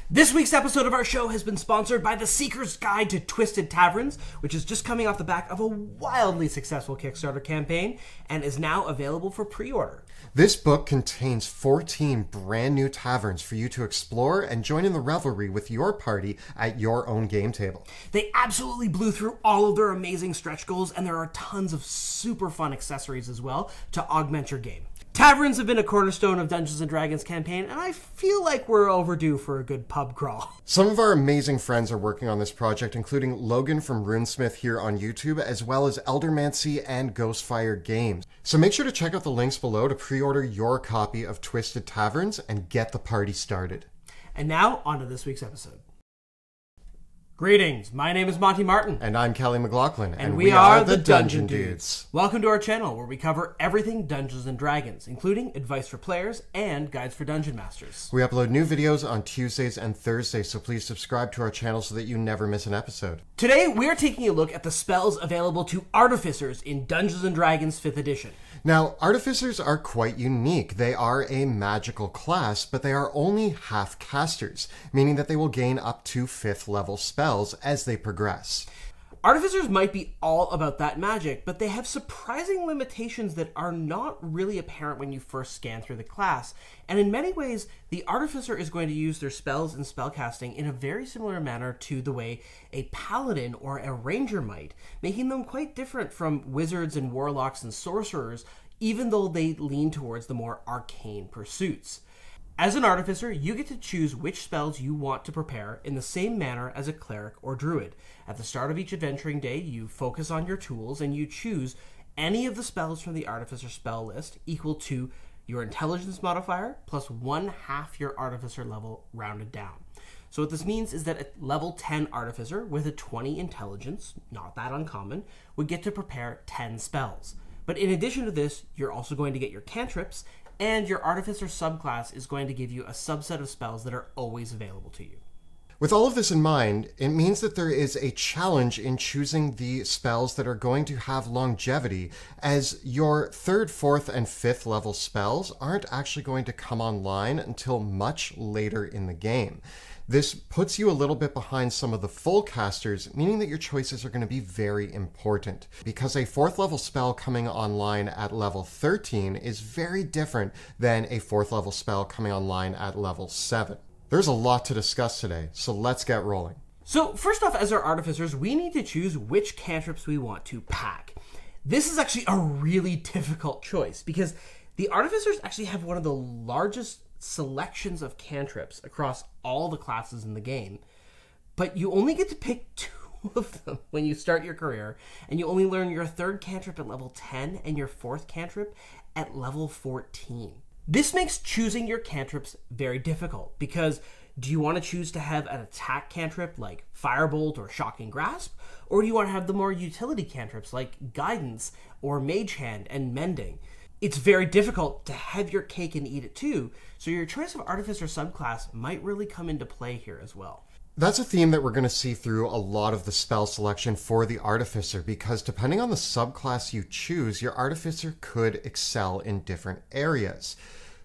This week's episode of our show has been sponsored by The Seeker's Guide to Twisted Taverns, which is just coming off the back of a wildly successful Kickstarter campaign and is now available for pre-order. This book contains 14 brand new taverns for you to explore and join in the revelry with your party at your own game table. They absolutely blew through all of their amazing stretch goals, and there are tons of super fun accessories as well to augment your game. Taverns have been a cornerstone of Dungeons & Dragons campaign, and I feel like we're overdue for a good pub crawl. Some of our amazing friends are working on this project, including Logan from Runesmith here on YouTube, as well as Eldermancy and Ghostfire Games. So make sure to check out the links below to pre-order your copy of Twisted Taverns and get the party started. And now, on to this week's episode. Greetings, my name is Monty Martin. And I'm Kelly McLaughlin. And we are the Dungeon Dudes. Welcome to our channel where we cover everything Dungeons & Dragons, including advice for players and guides for Dungeon Masters. We upload new videos on Tuesdays and Thursdays, so please subscribe to our channel so that you never miss an episode. Today, we are taking a look at the spells available to Artificers in Dungeons & Dragons 5th edition. Now, Artificers are quite unique. They are a magical class, but they are only half casters, meaning that they will gain up to 5th level spells as they progress. Artificers might be all about that magic, but they have surprising limitations that are not really apparent when you first scan through the class. And in many ways, the Artificer is going to use their spells and spellcasting in a very similar manner to the way a Paladin or a Ranger might, making them quite different from wizards and warlocks and sorcerers, even though they lean towards the more arcane pursuits. As an Artificer, you get to choose which spells you want to prepare in the same manner as a Cleric or Druid. At the start of each adventuring day, you focus on your tools and you choose any of the spells from the Artificer spell list equal to your Intelligence modifier plus 1/2 your Artificer level rounded down. So what this means is that a level 10 Artificer with a 20 Intelligence, not that uncommon, would get to prepare 10 spells. But in addition to this, you're also going to get your Cantrips, and your Artificer subclass is going to give you a subset of spells that are always available to you. With all of this in mind, it means that there is a challenge in choosing the spells that are going to have longevity, as your 3rd, 4th, and 5th level spells aren't actually going to come online until much later in the game. This puts you a little bit behind some of the full casters, meaning that your choices are going to be very important. Because a 4th level spell coming online at level 13 is very different than a 4th level spell coming online at level 7. There's a lot to discuss today, so let's get rolling. So first off, as our Artificers, we need to choose which cantrips we want to pack. This is actually a really difficult choice because the Artificers actually have one of the largest selections of cantrips across all the classes in the game, but you only get to pick 2 of them when you start your career, and you only learn your 3rd cantrip at level 10 and your 4th cantrip at level 14. This makes choosing your cantrips very difficult, because do you want to choose to have an attack cantrip like Firebolt or Shocking Grasp, or do you want to have the more utility cantrips like Guidance or Mage Hand and Mending? It's very difficult to have your cake and eat it too, so your choice of Artificer subclass might really come into play here as well. That's a theme that we're going to see through a lot of the spell selection for the Artificer, because depending on the subclass you choose, your Artificer could excel in different areas.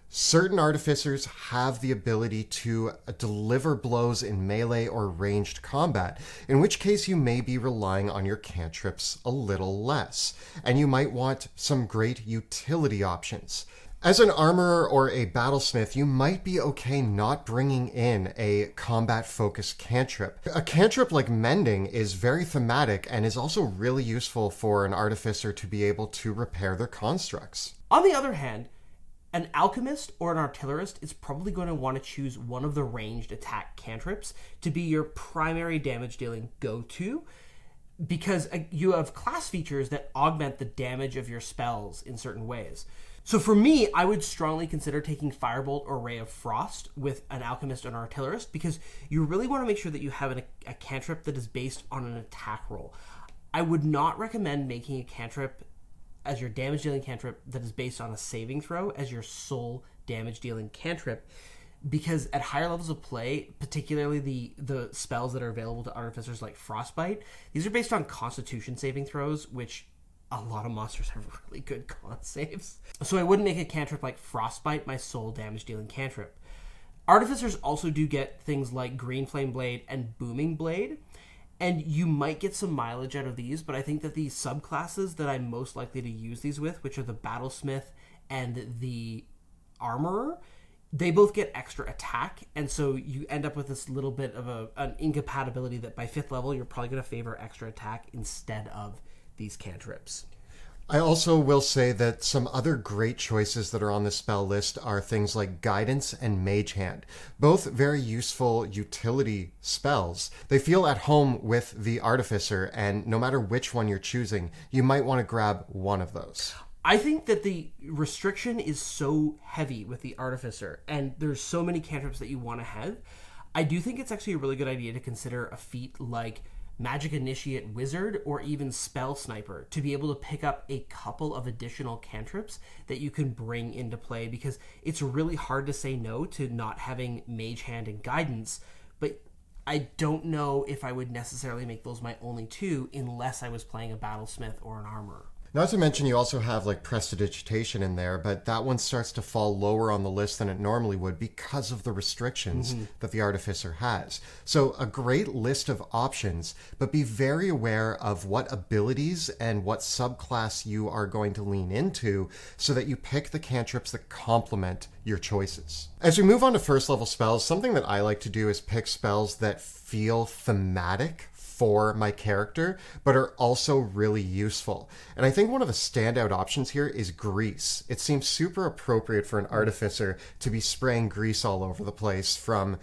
Certain Artificers have the ability to deliver blows in melee or ranged combat, in which case you may be relying on your cantrips a little less, and you might want some great utility options. As an armorer or a battlesmith, you might be okay not bringing in a combat-focused cantrip. A cantrip like Mending is very thematic and is also really useful for an Artificer to be able to repair their constructs. On the other hand, an Alchemist or an Artillerist is probably going to want to choose one of the ranged attack cantrips to be your primary damage dealing go-to, because you have class features that augment the damage of your spells in certain ways. So for me, I would strongly consider taking Firebolt or Ray of Frost with an Alchemist or an Artillerist, because you really want to make sure that you have a cantrip that is based on an attack roll. I would not recommend making a cantrip as your damage dealing cantrip that is based on a saving throw as your sole damage dealing cantrip, because at higher levels of play, particularly the spells that are available to Artificers like Frostbite, these are based on Constitution saving throws, which a lot of monsters have really good con saves. So I wouldn't make a cantrip like Frostbite my sole damage dealing cantrip. Artificers also do get things like Green Flame Blade and Booming Blade, and you might get some mileage out of these, but I think that the subclasses that I'm most likely to use these with, which are the Battlesmith and the Armorer, they both get extra attack, and so you end up with this little bit of an incompatibility that by 5th level, you're probably going to favor extra attack instead of these cantrips. I also will say that some other great choices that are on the spell list are things like Guidance and Mage Hand. Both very useful utility spells. They feel at home with the Artificer, and no matter which one you're choosing, you might want to grab one of those. I think that the restriction is so heavy with the Artificer, and there's so many cantrips that you want to have. I do think it's actually a really good idea to consider a feat like Magic Initiate Wizard or even Spell Sniper to be able to pick up a couple of additional cantrips that you can bring into play, because it's really hard to say no to not having Mage Hand and Guidance, but I don't know if I would necessarily make those my only two unless I was playing a Battlesmith or an Armorer. Not to mention you also have like Prestidigitation in there, but that one starts to fall lower on the list than it normally would because of the restrictions that the Artificer has. So a great list of options, but be very aware of what abilities and what subclass you are going to lean into so that you pick the cantrips that complement your choices. As we move on to first level spells, something that I like to do is pick spells that feel thematic for my character, but are also really useful. And I think one of the standout options here is grease. It seems super appropriate for an Artificer to be spraying grease all over the place from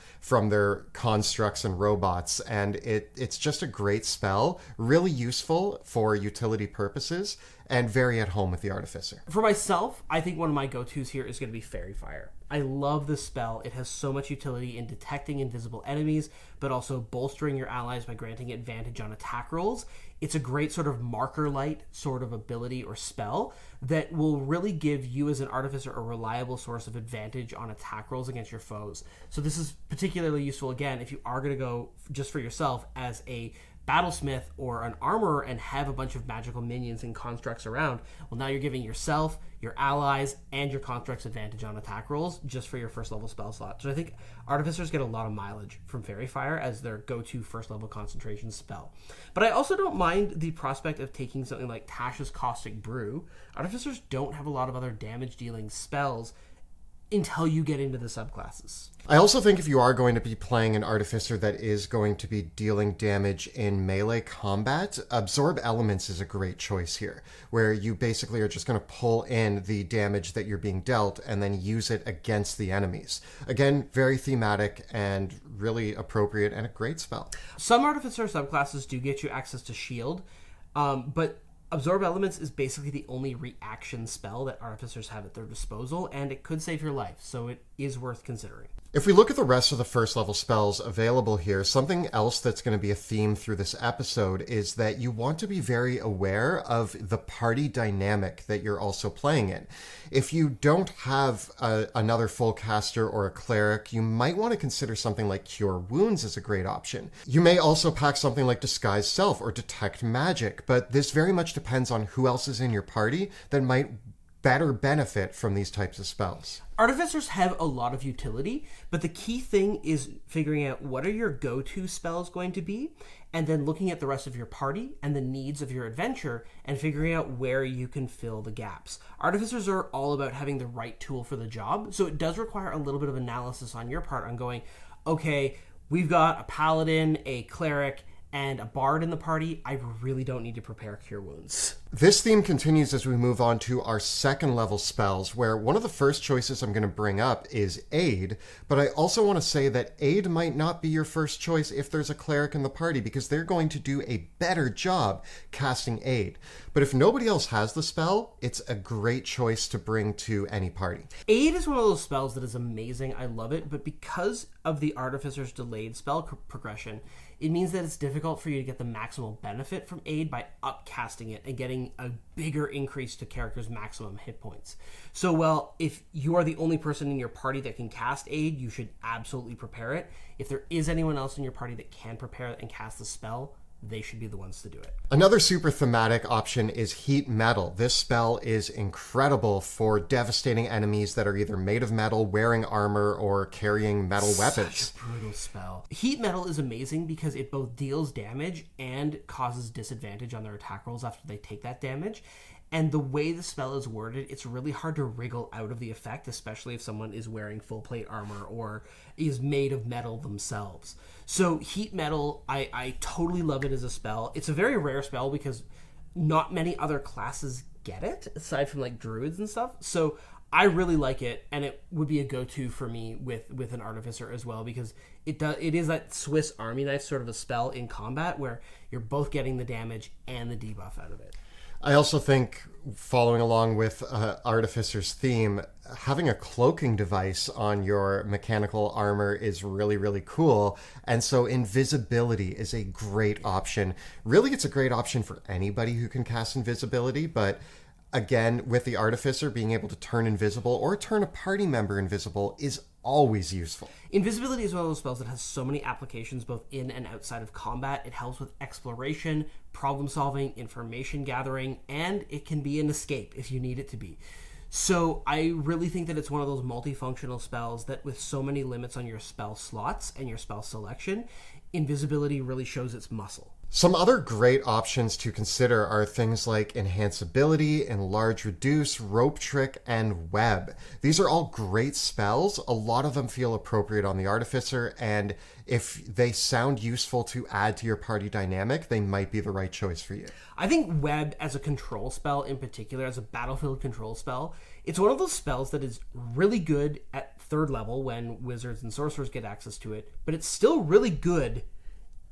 their constructs and robots, and it's just a great spell, really useful for utility purposes, and very at home with the Artificer. For myself, I think one of my go-tos here is going to be Fairy Fire. I love this spell. It has so much utility in detecting invisible enemies, but also bolstering your allies by granting advantage on attack rolls. It's a great sort of marker light sort of ability or spell that will really give you as an Artificer a reliable source of advantage on attack rolls against your foes. So this is particularly useful, again, if you are going to go just for yourself as a Battlesmith or an Armorer and have a bunch of magical minions and constructs around. Well, now you're giving yourself, your allies, and your constructs advantage on attack rolls just for your first level spell slot. So I think Artificers get a lot of mileage from Fairy Fire as their go-to first level concentration spell. But I also don't mind the prospect of taking something like Tasha's Caustic Brew. Artificers don't have a lot of other damage dealing spells until you get into the subclasses. I also think if you are going to be playing an Artificer that is going to be dealing damage in melee combat, Absorb Elements is a great choice here, where you basically are just going to pull in the damage that you're being dealt and then use it against the enemies. Again, very thematic and really appropriate and a great spell. Some Artificer subclasses do get you access to shield, but Absorb Elements is basically the only reaction spell that Artificers have at their disposal, and it could save your life, so it is worth considering. If we look at the rest of the first level spells available here, something else that's going to be a theme through this episode is that you want to be very aware of the party dynamic that you're also playing in. If you don't have another full caster or a cleric, you might want to consider something like Cure Wounds as a great option. You may also pack something like Disguise Self or Detect Magic, but this very much depends on who else is in your party that might better benefit from these types of spells. Artificers have a lot of utility, but the key thing is figuring out what are your go-to spells going to be, and then looking at the rest of your party and the needs of your adventure and figuring out where you can fill the gaps. Artificers are all about having the right tool for the job, so it does require a little bit of analysis on your part on going, okay, we've got a paladin, a cleric, and a bard in the party. I really don't need to prepare Cure Wounds. This theme continues as we move on to our second level spells, where one of the first choices I'm going to bring up is Aid, but I also want to say that Aid might not be your first choice if there's a cleric in the party, because they're going to do a better job casting Aid. But if nobody else has the spell, it's a great choice to bring to any party. Aid is one of those spells that is amazing. I love it, but because of the Artificer's delayed spell progression, it means that it's difficult for you to get the maximal benefit from Aid by upcasting it and getting a bigger increase to characters' maximum hit points. So, well, if you are the only person in your party that can cast Aid, you should absolutely prepare it. If there is anyone else in your party that can prepare it and cast the spell, they should be the ones to do it. Another super thematic option is Heat Metal. This spell is incredible for devastating enemies that are either made of metal, wearing armor, or carrying metal weapons. Such a brutal spell. Heat Metal is amazing because it both deals damage and causes disadvantage on their attack rolls after they take that damage. And the way the spell is worded, it's really hard to wriggle out of the effect, especially if someone is wearing full plate armor or is made of metal themselves. So Heat Metal, I totally love it as a spell. It's a very rare spell because not many other classes get it, aside from like druids and stuff. So I really like it, and it would be a go-to for me with an Artificer as well, because it is that Swiss Army knife sort of a spell in combat where you're both getting the damage and the debuff out of it. I also think, following along with Artificer's theme, having a cloaking device on your mechanical armor is really, really cool. And so invisibility is a great option. Really, it's a great option for anybody who can cast invisibility, but again, with the Artificer, being able to turn invisible or turn a party member invisible is always useful. Invisibility is one of those spells that has so many applications both in and outside of combat. It helps with exploration, problem solving, information gathering, and it can be an escape if you need it to be. So I really think that it's one of those multifunctional spells that, with so many limits on your spell slots and your spell selection, invisibility really shows its muscle. Some other great options to consider are things like Enhanceability, Enlarge Reduce, Rope Trick, and Web. These are all great spells. A lot of them feel appropriate on the Artificer, and if they sound useful to add to your party dynamic, they might be the right choice for you. I think Web as a control spell in particular, as a battlefield control spell, it's one of those spells that is really good at 3rd level when wizards and sorcerers get access to it, but it's still really good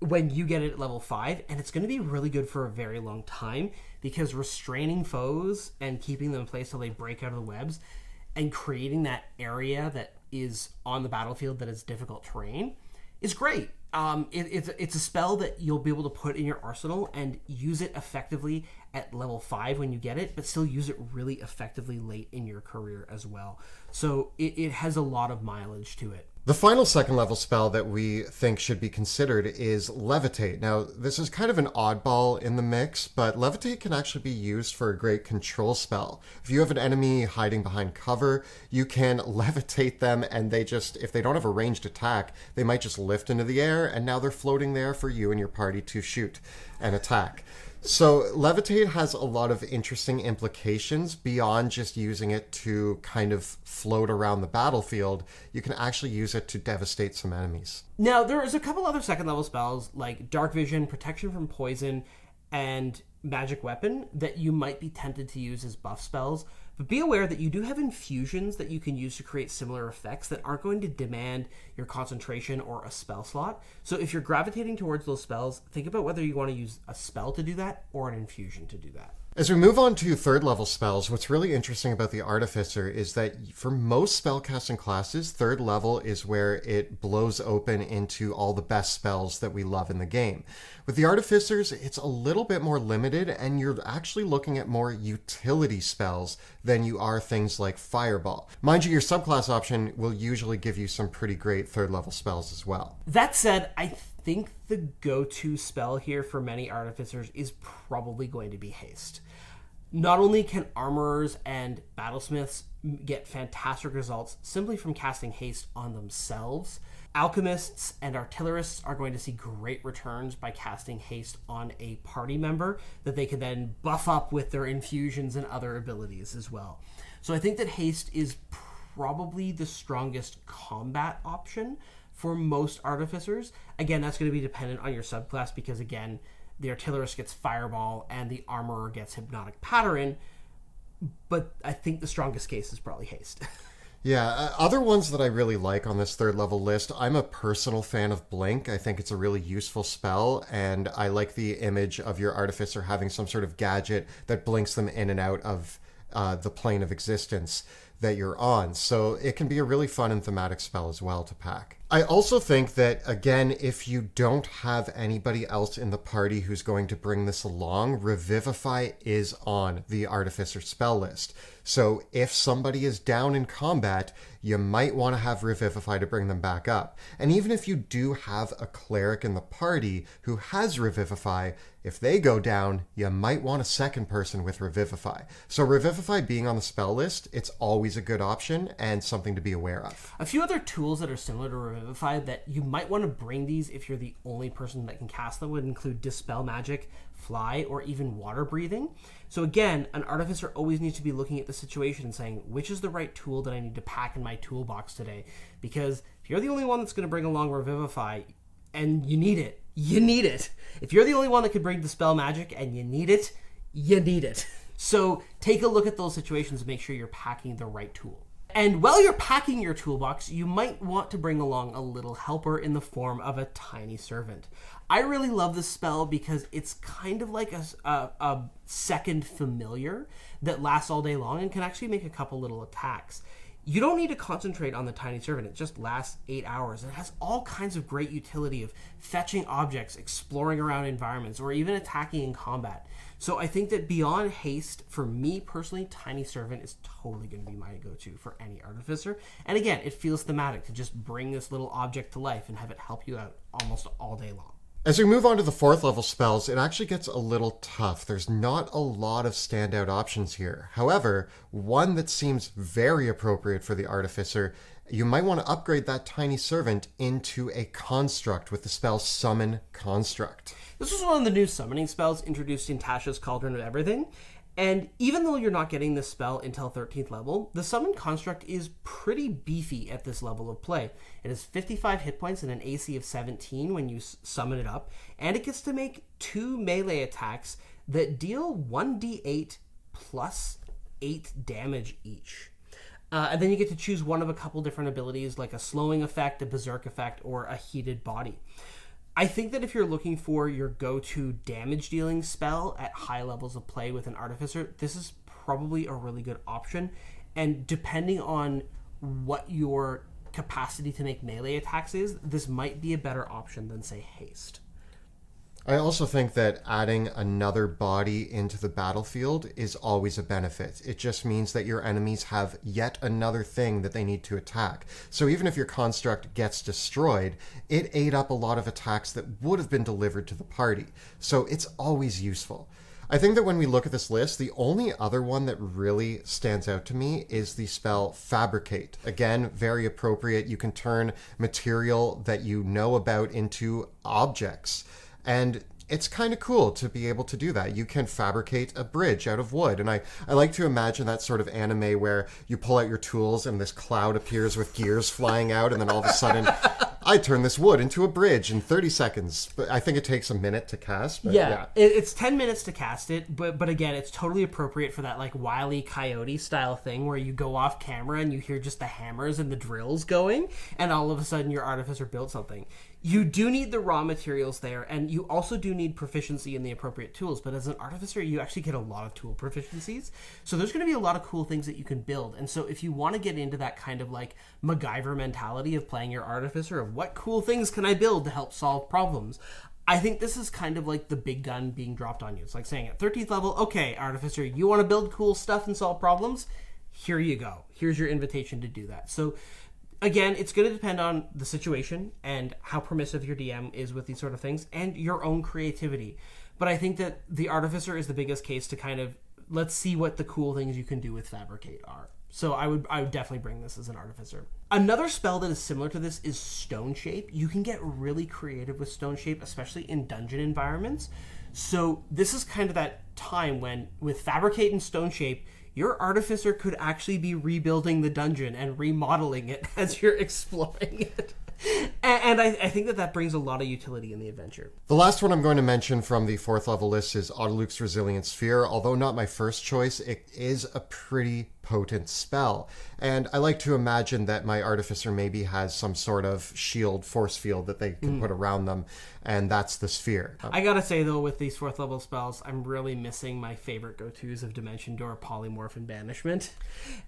when you get it at level 5, and it's going to be really good for a very long time, because restraining foes and keeping them in place till they break out of the webs and creating that area that is on the battlefield that is difficult terrain is great. It's a spell that you'll be able to put in your arsenal and use it effectively at level 5 when you get it, but still use it really effectively late in your career as well. So it has a lot of mileage to it. The final 2nd level spell that we think should be considered is Levitate. Now, this is kind of an oddball in the mix, but Levitate can actually be used for a great control spell. If you have an enemy hiding behind cover, you can levitate them, and if they don't have a ranged attack, they might just lift into the air, and now they're floating there for you and your party to shoot and attack. So Levitate has a lot of interesting implications beyond just using it to kind of float around the battlefield. You can actually use it to devastate some enemies. Now, there's a couple other 2nd level spells like Dark Vision, Protection from Poison, and Magic Weapon that you might be tempted to use as buff spells. But be aware that you do have infusions that you can use to create similar effects that aren't going to demand your concentration or a spell slot. So if you're gravitating towards those spells, think about whether you want to use a spell to do that or an infusion to do that. As we move on to 3rd level spells, what's really interesting about the Artificer is that for most spellcasting classes, 3rd level is where it blows open into all the best spells that we love in the game. With the Artificers, it's a little bit more limited, and you're actually looking at more utility spells than you are things like Fireball. Mind you, your subclass option will usually give you some pretty great 3rd level spells as well. That said, I think the go-to spell here for many Artificers is probably going to be Haste. Not only can armorers and battlesmiths get fantastic results simply from casting Haste on themselves, alchemists and artillerists are going to see great returns by casting Haste on a party member that they can then buff up with their infusions and other abilities as well. So I think that Haste is probably the strongest combat option for most Artificers. Again, that's going to be dependent on your subclass because, again, the artillerist gets Fireball and the armorer gets Hypnotic Pattern, but I think the strongest case is probably Haste. Yeah, other ones that I really like on this 3rd level list, I'm a personal fan of Blink. I think it's a really useful spell, and I like the image of your Artificer having some sort of gadget that blinks them in and out of the plane of existence that you're on. So it can be a really fun and thematic spell as well to pack. I also think that, again, if you don't have anybody else in the party who's going to bring this along, Revivify is on the Artificer spell list. So if somebody is down in combat, you might want to have Revivify to bring them back up. And even if you do have a cleric in the party who has Revivify, if they go down, you might want a second person with Revivify. So Revivify being on the spell list, it's always a good option and something to be aware of. A few other tools that are similar to Revivify that you might want to bring these if you're the only person that can cast them would include Dispel Magic, Fly, or even Water Breathing. So again, an Artificer always needs to be looking at the situation and saying, which is the right tool that I need to pack in my toolbox today? Because if you're the only one that's going to bring along Revivify, and you need it, you need it. If you're the only one that can bring Dispel Magic and you need it, you need it. So take a look at those situations and make sure you're packing the right tool. And while you're packing your toolbox, you might want to bring along a little helper in the form of a Tiny Servant. I really love this spell because it's kind of like a second familiar that lasts all day long and can actually make a couple little attacks. You don't need to concentrate on the Tiny Servant. It just lasts 8 hours. It has all kinds of great utility of fetching objects, exploring around environments, or even attacking in combat. So I think that beyond haste, for me personally, Tiny Servant is totally going to be my go-to for any Artificer. And again, it feels thematic to just bring this little object to life and have it help you out almost all day long. As we move on to the 4th level spells, it actually gets a little tough. There's not a lot of standout options here. However, one that seems very appropriate for the Artificer, you might want to upgrade that Tiny Servant into a construct with the spell Summon Construct. This was one of the new summoning spells introduced in Tasha's Cauldron of Everything. And even though you're not getting this spell until 13th level, the Summon Construct is pretty beefy at this level of play. It has 55 hit points and an AC of 17 when you summon it up, and it gets to make 2 melee attacks that deal 1d8 plus 8 damage each. And then you get to choose one of a couple different abilities, like a slowing effect, a berserk effect, or a heated body. I think that if you're looking for your go-to damage-dealing spell at high levels of play with an Artificer, this is probably a really good option. And depending on what your capacity to make melee attacks is, this might be a better option than, say, haste. I also think that adding another body into the battlefield is always a benefit. It just means that your enemies have yet another thing that they need to attack. So even if your construct gets destroyed, it ate up a lot of attacks that would have been delivered to the party. So it's always useful. I think that when we look at this list, the only other one that really stands out to me is the spell Fabricate. Again, very appropriate. You can turn material that you know about into objects. And it's kind of cool to be able to do that. You can fabricate a bridge out of wood. And I like to imagine that sort of anime where you pull out your tools and this cloud appears with gears flying out, and then all of a sudden, I turn this wood into a bridge in 30 seconds. But I think it takes a minute to cast. But yeah. It's 10 minutes to cast it, but again, it's totally appropriate for that like Wile E. Coyote style thing where you go off camera and you hear just the hammers and the drills going, and all of a sudden your Artificer built something. You do need the raw materials there, and you also do need proficiency in the appropriate tools, but as an Artificer, you actually get a lot of tool proficiencies. So there's going to be a lot of cool things that you can build. And so if you want to get into that kind of like MacGyver mentality of playing your Artificer, of what cool things can I build to help solve problems, I think this is kind of like the big gun being dropped on you. It's like saying at 13th level, okay, Artificer, you want to build cool stuff and solve problems? Here you go. Here's your invitation to do that. So again, it's going to depend on the situation and how permissive your DM is with these sort of things and your own creativity. But I think that the Artificer is the biggest case to kind of, let's see what the cool things you can do with Fabricate are. So I would definitely bring this as an Artificer. Another spell that is similar to this is Stone Shape. You can get really creative with Stone Shape, especially in dungeon environments. So this is kind of that time when, with Fabricate and Stone Shape, your Artificer could actually be rebuilding the dungeon and remodeling it as you're exploring it. And I think that brings a lot of utility in the adventure. The last one I'm going to mention from the 4th level list is Autoluke's Resilient Sphere. Although not my first choice, it is a pretty potent spell. And I like to imagine that my Artificer maybe has some sort of shield, force field that they can put around them, and that's the sphere. I gotta say, though, with these 4th level spells, I'm really missing my favorite go-tos of Dimension Door, Polymorph, and Banishment.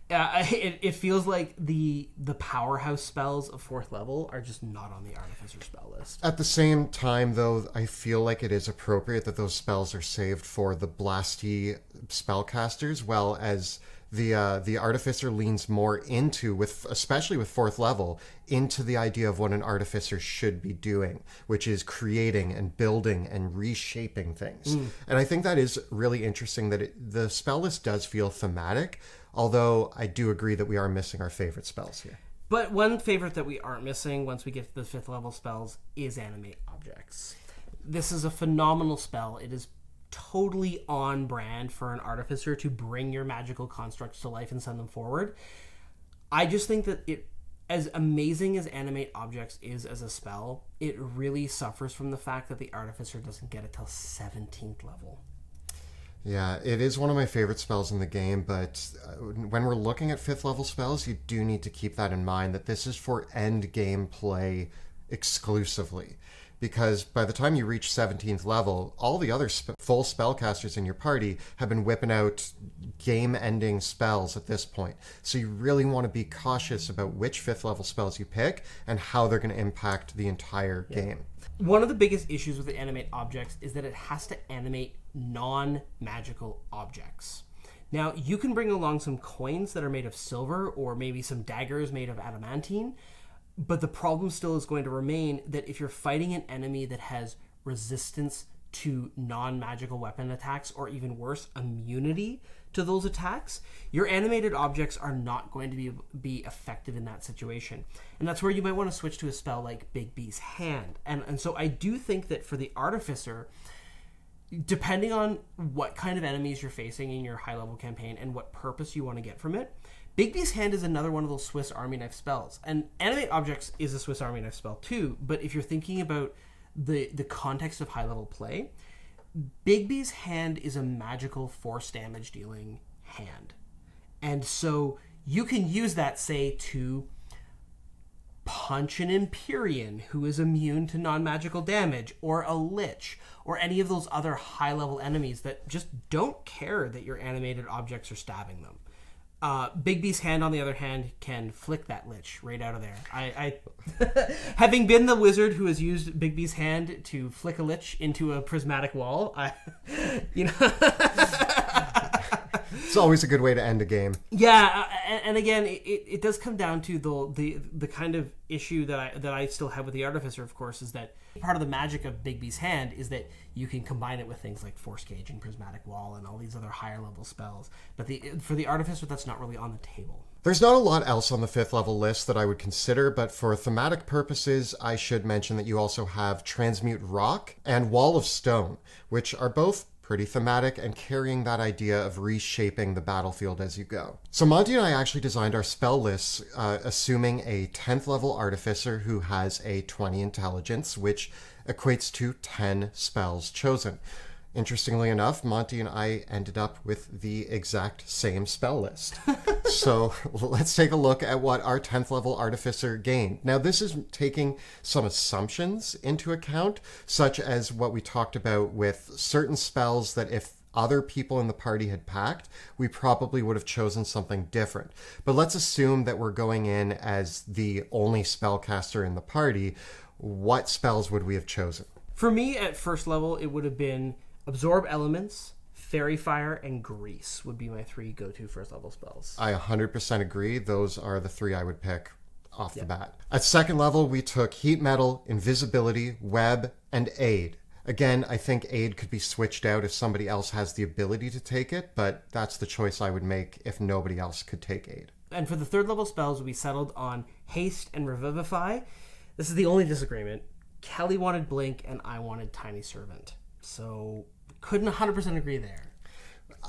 It feels like the powerhouse spells of 4th level are just not on the Artificer spell list. At the same time, though, I feel like it is appropriate that those spells are saved for the blasty spellcasters, well as the Artificer leans more into, especially with 4th level, into the idea of what an Artificer should be doing, which is creating and building and reshaping things. And I think that is really interesting that the spell list does feel thematic, although I do agree that we are missing our favorite spells here. But one favorite that we aren't missing once we get to the 5th level spells is Animate Objects. This is a phenomenal spell. It is totally on brand for an Artificer to bring your magical constructs to life and send them forward. I just think that it, as amazing as Animate Objects is as a spell, it really suffers from the fact that the Artificer doesn't get it till 17th level. Yeah, it is one of my favorite spells in the game, but when we're looking at 5th level spells, you do need to keep that in mind, that this is for end game play exclusively. Because by the time you reach 17th level, all the other full spellcasters in your party have been whipping out game-ending spells at this point. So you really want to be cautious about which 5th level spells you pick and how they're going to impact the entire game. One of the biggest issues with the Animate Objects is that it has to animate non-magical objects. Now, you can bring along some coins that are made of silver or maybe some daggers made of adamantine, but the problem still is going to remain that if you're fighting an enemy that has resistance to non-magical weapon attacks, or even worse, immunity to those attacks, your animated objects are not going to be effective in that situation. And that's where you might want to switch to a spell like Big B's Hand. And so I do think that for the Artificer, depending on what kind of enemies you're facing in your high-level campaign and what purpose you want to get from it, Big B's Hand is another one of those Swiss Army knife spells. And Animate Objects is a Swiss Army knife spell too, but if you're thinking about the context of high-level play, Big B's Hand is a magical force damage dealing hand. And so you can use that, say, to punch an Empyrean who is immune to non-magical damage, or a Lich, or any of those other high-level enemies that just don't care that your animated objects are stabbing them. Big B's Hand, on the other hand, can flick that Lich right out of there. I having been the wizard who has used Big B's Hand to flick a Lich into a prismatic wall, It's always a good way to end a game. Yeah, and again, it does come down to the kind of issue that I still have with the Artificer, of course, is that part of the magic of Big B's Hand is that you can combine it with things like Force Cage and Prismatic Wall and all these other higher level spells. But for the Artificer, that's not really on the table. There's not a lot else on the 5th level list that I would consider, but for thematic purposes, I should mention that you also have Transmute Rock and Wall of Stone, which are both pretty thematic and carrying that idea of reshaping the battlefield as you go. So Monty and I actually designed our spell lists assuming a 10th level Artificer who has a 20 intelligence, which equates to 10 spells chosen. Interestingly enough, Monty and I ended up with the exact same spell list. So let's take a look at what our 10th level Artificer gained. Now, this is taking some assumptions into account, such as what we talked about with certain spells that if other people in the party had packed, we probably would have chosen something different. But let's assume that we're going in as the only spellcaster in the party. What spells would we have chosen? For me, at first level, it would have been Absorb Elements, Fairy Fire, and Grease would be my 3 go-to first level spells. I 100% agree. Those are the 3 I would pick off the bat. At second level, we took Heat Metal, Invisibility, Web, and Aid. Again, I think Aid could be switched out if somebody else has the ability to take it, but that's the choice I would make if nobody else could take Aid. And for the third level spells, we settled on Haste and Revivify. This is the only disagreement. Kelly wanted Blink, and I wanted Tiny Servant. So couldn't 100% agree there.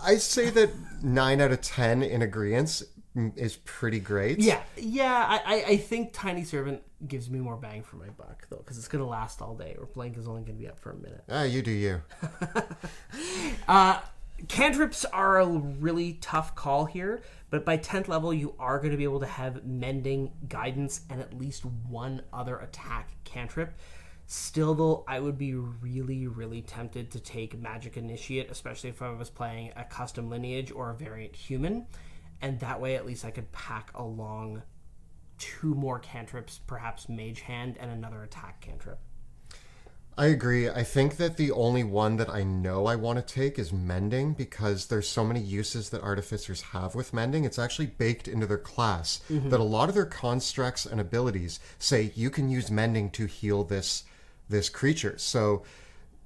I say that 9 out of 10 in agreeance is pretty great. Yeah. I think Tiny Servant gives me more bang for my buck, though, because it's going to last all day, or Blink is only going to be up for a minute. You do you. Cantrips are a really tough call here, but by 10th level you are going to be able to have Mending, Guidance, and at least one other attack cantrip. Still, though, I would be really, really tempted to take Magic Initiate, especially if I was playing a custom lineage or a variant human, and that way at least I could pack along 2 more cantrips, perhaps Mage Hand, and another attack cantrip. I agree. I think that the only one that I know I want to take is Mending, because there's so many uses that Artificers have with Mending. It's actually baked into their class that a lot of their constructs and abilities say you can use Mending to heal this creature. So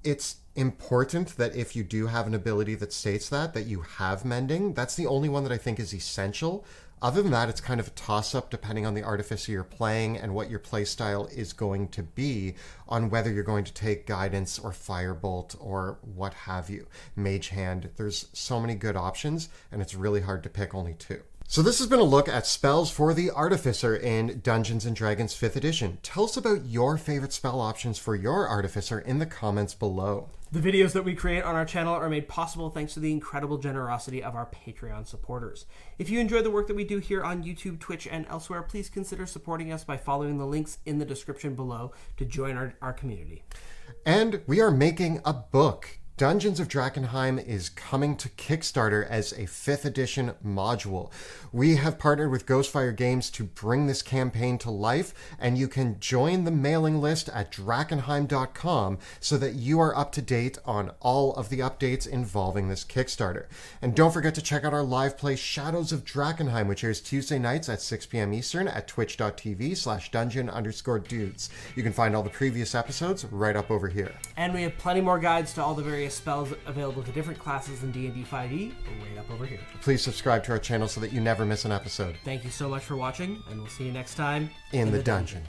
it's important that if you do have an ability that states that you have Mending. That's the only one that I think is essential. Other than that, it's kind of a toss-up depending on the Artificer you're playing and what your playstyle is going to be on whether you're going to take Guidance or Firebolt or what have you. Mage Hand. There's so many good options, and it's really hard to pick only 2. So this has been a look at spells for the Artificer in Dungeons & Dragons 5th edition. Tell us about your favorite spell options for your Artificer in the comments below. The videos that we create on our channel are made possible thanks to the incredible generosity of our Patreon supporters. If you enjoy the work that we do here on YouTube, Twitch, and elsewhere, please consider supporting us by following the links in the description below to join our community. And we are making a book. Dungeons of Drakkenheim is coming to Kickstarter as a 5th edition module. We have partnered with Ghostfire Games to bring this campaign to life, and you can join the mailing list at DRAKKENHEIM.com so that you are up to date on all of the updates involving this Kickstarter. And don't forget to check out our live play Shadows of Drakkenheim, which airs Tuesday nights at 6 p.m. Eastern at twitch.tv/dungeon_dudes. You can find all the previous episodes right up over here. And we have plenty more guides to all the various spells available to different classes in D&D 5e right up over here. Please subscribe to our channel so that you never miss an episode. Thank you so much for watching, and we'll see you next time in the dungeon.